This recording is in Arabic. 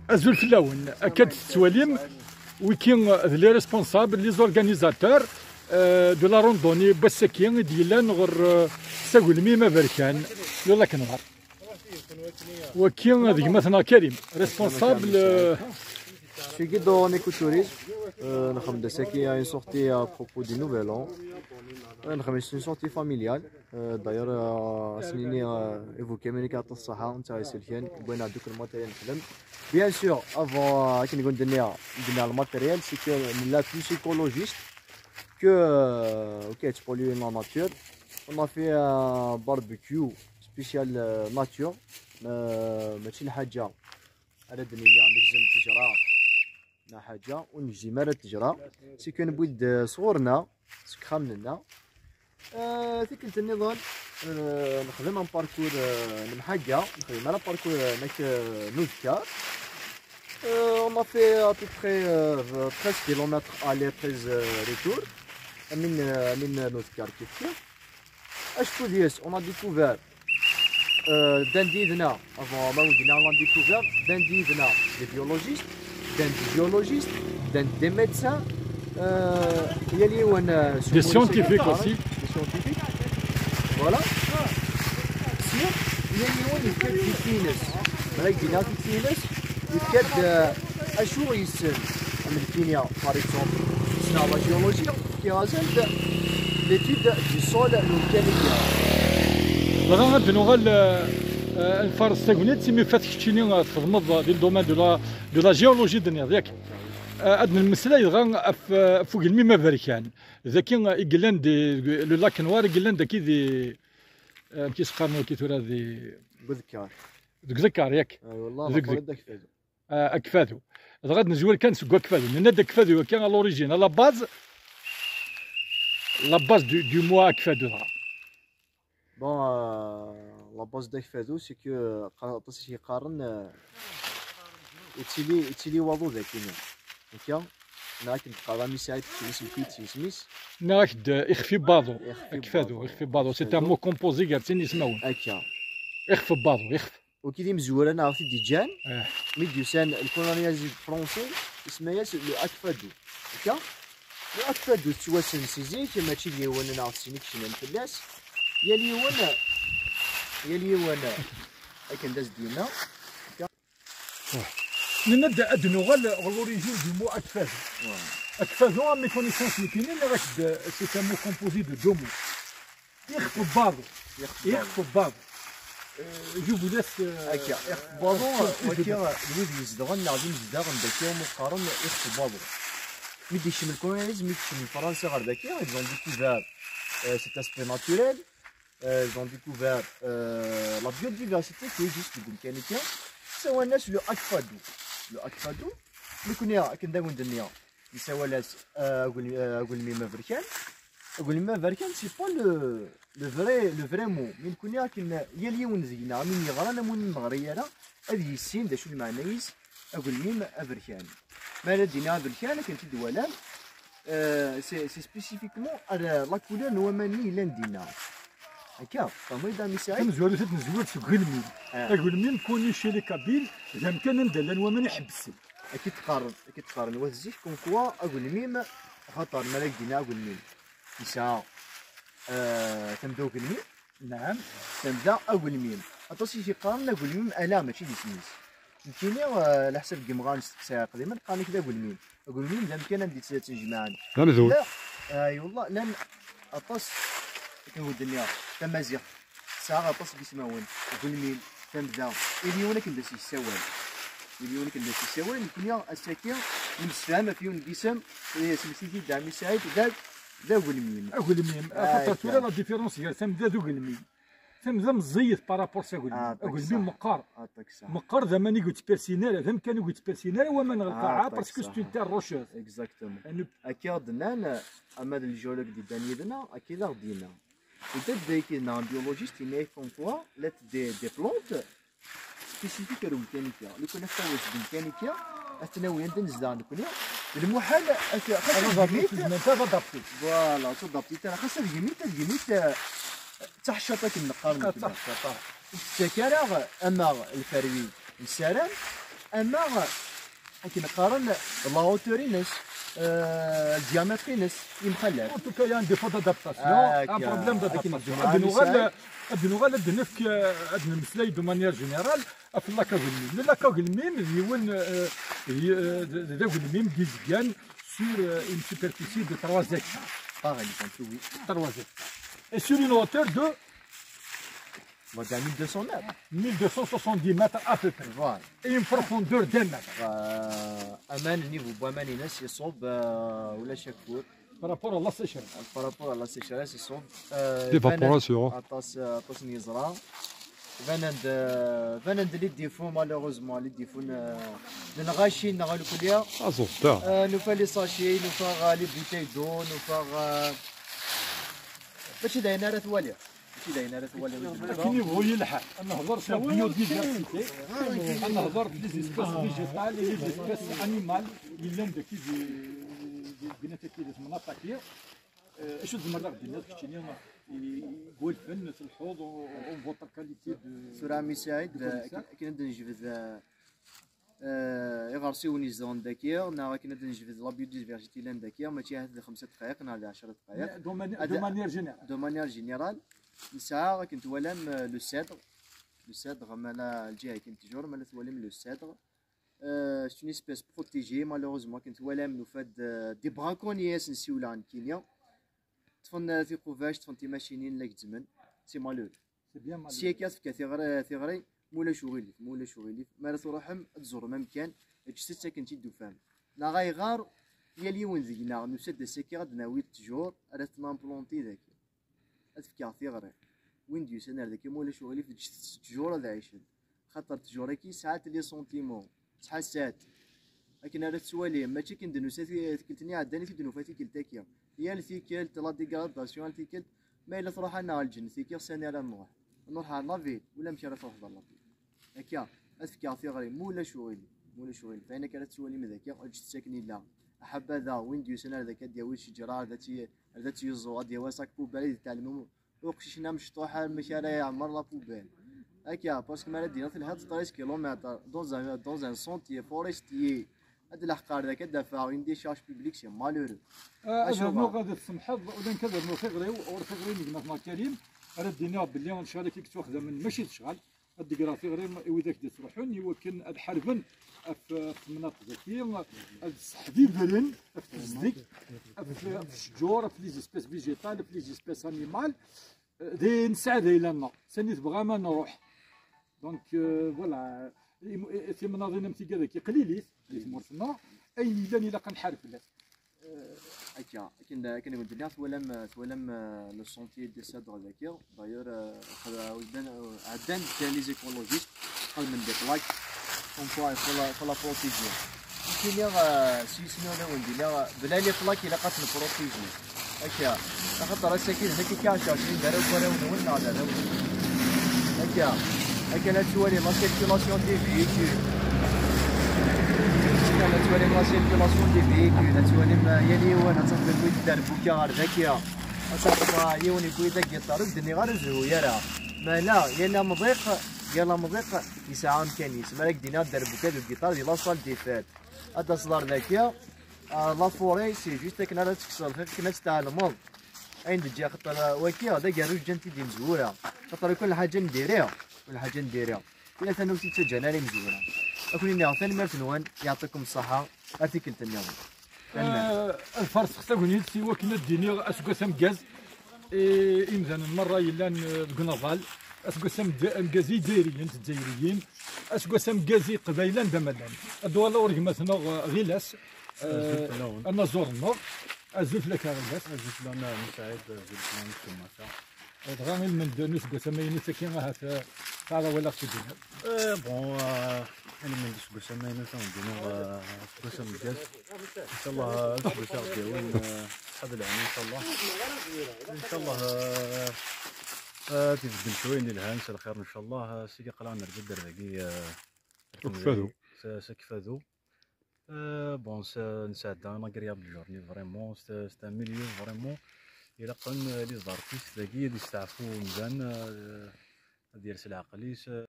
ازول فلاون اكاد تتواليم وكين لي ريسبونسابل لي زورغانيزاتور دو لا روندوني بسكين ديالان غير ساقول ميما بركان يلا كنهار وكين ذيك مثلا كريم ريسبونسابل. Je suis guide en écotourisme. Il y a une sortie à propos du Nouvel An. C'est une sortie familiale. D'ailleurs, Asnini a évoqué Ménicato Saha, on t'a essayé de matériel. Bien sûr, avant de donner le matériel, c'est que la plus écologiste que tu pollues la nature. On a fait un barbecue spécial nature. ماشي الحاجة على دنيا نجزم تجرا لا حاجة ونجي مرة تجرا سي كنبويد صغورنا سكخامنا ذيك النظام نخدم ان باركور المحاجة نخدم على باركور هناك نوذكار on a fait à peu près 13 km aller 13 retour من نوذكار كيف اش كوديس on a découvert دنديدنا avant ما ودينا on a découvert دنديدنا les biologistes دند biologistes دند des médecins هي اللي هو des scientifiques aussi des scientifiques voilà سير هي اللي هو يفكر في التينس مالك دينا في التينس يفكر اشو يسن من الكيمياء par exemple سنا لا جيولوجي qui rassemble l'étude du sol mécanique. بغا غنبنو غير الفارس تاكونيت سيمي فاتك تشيني تخدمض ديال الدومين دو لا جيولوجي دنيا ياك ادن المسلا يبغى فوق الميما فاريكان اذا كان يقلان دي لو لاك نوار يقلان داكي دي كيسقارنو كيتورا دي بذكار ذكار ياك اي والله داك فازو اكفادو غاد نزول كان سكو اكفادو من داك كفادو كان على لوريجين لا باز دو موا اكفادو. Bon, la base d'Akfadou, c'est que quand on يقارن يتسيلي واضو ذاكينا هكا ناكد قرامي ساعات اسم كيت يسميس ناكد يخفي بادو اكفادو يخفي بادو سي ان مو كومبوزي كاع تاني يسمعون هكا يخفي بادو يخفي وكي مزوره انا عرفتي ديجان ميديوسان الكولونياليزي الفرونسي اسمها لو اكفادو هكا لو اكفادو تواسن سيزي كما تشي اللي هو انا عرفت سينيك شنو الفلاس يلي وانا هاكا نداز ديالنا نبدا ادنو غير لوريجين دو مو اكفادو اكفادو مي كونيسونس اللي كاينين راك سي ان مو كومبوزي دو دو مو يخفي بادو جو فو لاس هكا يخفي بادو وكا الويد يزدغن غادي يزدغن داكي مؤخرا يخفي بادو مي ديشم الكولونياليزم مي ديشم فرنسا غير داكي ils ont découvert cet aspect naturel. Ils ont découvert la biodiversité qui existe dans le Canada. C'est le Akfadou. Le Akfadou, nous connaissons Kendawindania. C'est pas le vrai mot. Mais nous connaissons qu'il y a des gens qui ont c'est spécifiquement la couleur noamani l'indina. هكا فما يدا مساعد كنزولو نزول في غلمين غلمين كوني شي لي كابيل اذا كان ندلن ومن يحبس اكيد تقارن وزيك كون كوا اقول ميم خطر مالك دينا اقول ميم نساء تمداو غلمين نعم تمدا اقول ميم اتصي شي قارن اقول ميم الا ماشي دي سميس يمكن على حسب كيمغان ساعه قديما قاني كذا اقول ميم اذا كان ندي تجمعان لا مزول اي والله لان اطس كنقول الدنيا تمازيغ ساعه غطس كيسماون غلمين تمدا اليوم كندس يساوال اليوم كندس يساوال الدنيا الساكيه نمسفهم فيهم الجسم سميتي دامي سعيد ذا غلمين خاطر تولا لا ديفيرونس هي تمدا ذو غلمين تمدا مزيت بارابور سا غلمين مقر زمان يقول تبيرسينال هذا كانوا يقول تبيرسينال ومن القاعه باسكو سي اون تير روشوز اكزاكتومون اكيد دنا اما الجيولوج دي دانيدنا اكيد غدينا peut-être qu'il y a un biologiste qui font quoi des plantes spécifiques à l'Ulcanica. Le connecteur de l'Ulcanica, الثانوية نزل عندكم المحال تادابتي فوالا تادابتي ترى خاصها الجميت تحشطك النقار تحشطها السكرة اما الفروي نسارم اما كي نقارن لا هوتورينس الديامترينس يمخلف. ان توكا يان ديفو دادابتاسيون ان بروبليم دادابتاسيون. ادنو غال ادنفك ادن المسلاي دو مانيير جينيرال في لاكاغلميم. لاكاغلميم يون داغلميم ديزكان sur une superficie de 3 hectares. Par exemple, oui. 3 hectares. Et sur une hauteur de On va dire 1200 mètres. 1270 mètres à peu près. Voilà. Et une profondeur d'un mètre. أمان النيفو بوامان الناس يصوب ولا شكور. Par rapport à la sécheresse. Par rapport à la sécheresse يصوب. L'évaporation. عطاس نيزرا. فنند لي ديفون مالوغوزمون لي ديفون نغاشي نغالو كليا. Azote. نوفا لي ساشي نوفا لي بوتاي دو نوفا ماشي داينا راه توالي. كي يبغوا يلحق نهضر في البيوديفيرسيتي، نهضر في لي زيسبيس فيجيتال لي زيسبيس انيمال اللي عندك كي بيناتك كي المناطق كي اش المرة ديالنا كيتشيني يقول الفن في الحوض اون فوتر كاليتي دو سورة عمي سعيد كي نبدا نجبد يغرسيوني زون داكيا نا كي نبدا نجبد لا بيوديفيرسيتي لان داكيا ماشي هاد 5 دقائق نا 10 دقائق دو مانيير جينيرال. نسعى كنت ولم لو سيدر مالا الجهه كنت تجور مالا تولم لو سيدر سي اون اسبيس بروتيجي مالوغوزمون كنت ولم نفاد دي براكونياس نسيولان كينيا تفن في قفاش تفن تي ماشينين لاك زمن سي مالور سي كاس في ثغري مولا شغيلي مالا تروحم تزور ما مكان تشتت كنتي دوفام لا غايغار يا اليوم ذينا نسد السكي غاد ناوي تجور راه تنامبلونتي ذاك أتفكر ثغري وين ديو سنة ذاك مولا شغلي في تجورة ذا عيشن خاطر تجورة كي ساعات لي سونتيمون تحسات لكن هذا السوالي ماشي كندنو ساتي كلتني عداني في دنوفاتي كلتاكيا هي الثيكل تلا ديغراداسيون الثيكل ما إلا تروح أنا على الجن ثيكل سنة لا نروح على لافيل ولا مشي راه تروح لافيل هكا أتفكر ثغري مولا شغلي فأنا كانت سوالي من ذاك أجي ساكني لا أحب هذا وين ديو سنة ذاك ديال شجرة ذاتي يزو ديال واساك بوبال تعلموا وقشنا مشطوحه المشاريع يعمر لا بوبال هكا باسكو مالا دينا في الهاد 13 كيلومتر دون ان سونتي فوريستيي هاد الحقار ذاك دافع عندي شاش بوبليك سي مالورو اشوف نو غادي تسمحض ولا كذا نو تغريو او تغريو نقنا كريم راه دينا باللي ان شاء الله كي تاخذ من ماشي تشغل الديكرا في غير وذاك تروحون يمكن الحربن في المناطق ذاتيه الحديد درين في الزديك في الشجور في لي زيسبيس فيجيتال في لي زيسبيس انيمال دي نسعد لنا سني تبغى ما نروح دونك فوالا في مناظرنا متي كذا قليليت في مرسنا اي ميدان الا كنحارب له هكا كنا نقول لك ثولم لو سونتي دي سادر ذاك دايور عدان لي زيكولوجيست قال من دي بلاك اون بوا فلا بروتيجي كاين سيسنو لا وندير بلا لي بلاك الا قاتل بروتيجي هكا خاطر الساكن هكا كاش 20 دارو ولا على هكا لا توالي لا سيركيلاسيون دي فيكول لا توالي لا سيركيلاسيون دي فيكول لا توالي يلي وانا تصدق كويت دار بوكا غير ذاكيا اصاحبا يوني كويت كيطار الدنيا غير زهويه راه ما لا يلا مضيق يسعى امكانيس مالك دينا دار بوكا دو الجيتار ديال لاصال دي فات هذا صدار ذاكيا لا فوري سي جوست كنا تكسر كنا تتعلموا عند جا خاطر واكي هذا كاروج جنتي دي مزوره خاطر كل حاجه نديريها إلا ثاني ست جنالي مزوره أكون نعرفين مرتنوان يعطيكم الصحة أرتيكل اليوم. الفرس خصنا سوا كنا الدنيا أسقسم جاز إمزان المرة يلان القناضال أسقسم مجازي دايريين أسقسم جازي قبايلا دملان الدوالة ورق مثلا غيلاس أنا زورنا أزف لك غيلاس أزف لنا مساعد أزف لنا كماسة غامل من دونس قسمين سكين هذا هذا ولا خدمة. بون أنا من دونس قسمين ثم قسم الجاز إن شاء الله قسم ديوين هذا العام إن شاء الله تبدل شوية الهان سال خير إن شاء الله سيدي قلعنا نرجع درجي كفادو سكفادو بون نساعد أنا قريب الجورني فريمون ستا ميليو فريمون إلا قلنا لي زارتيست ذاكي اللي يستعفو مزيان ديال العقليس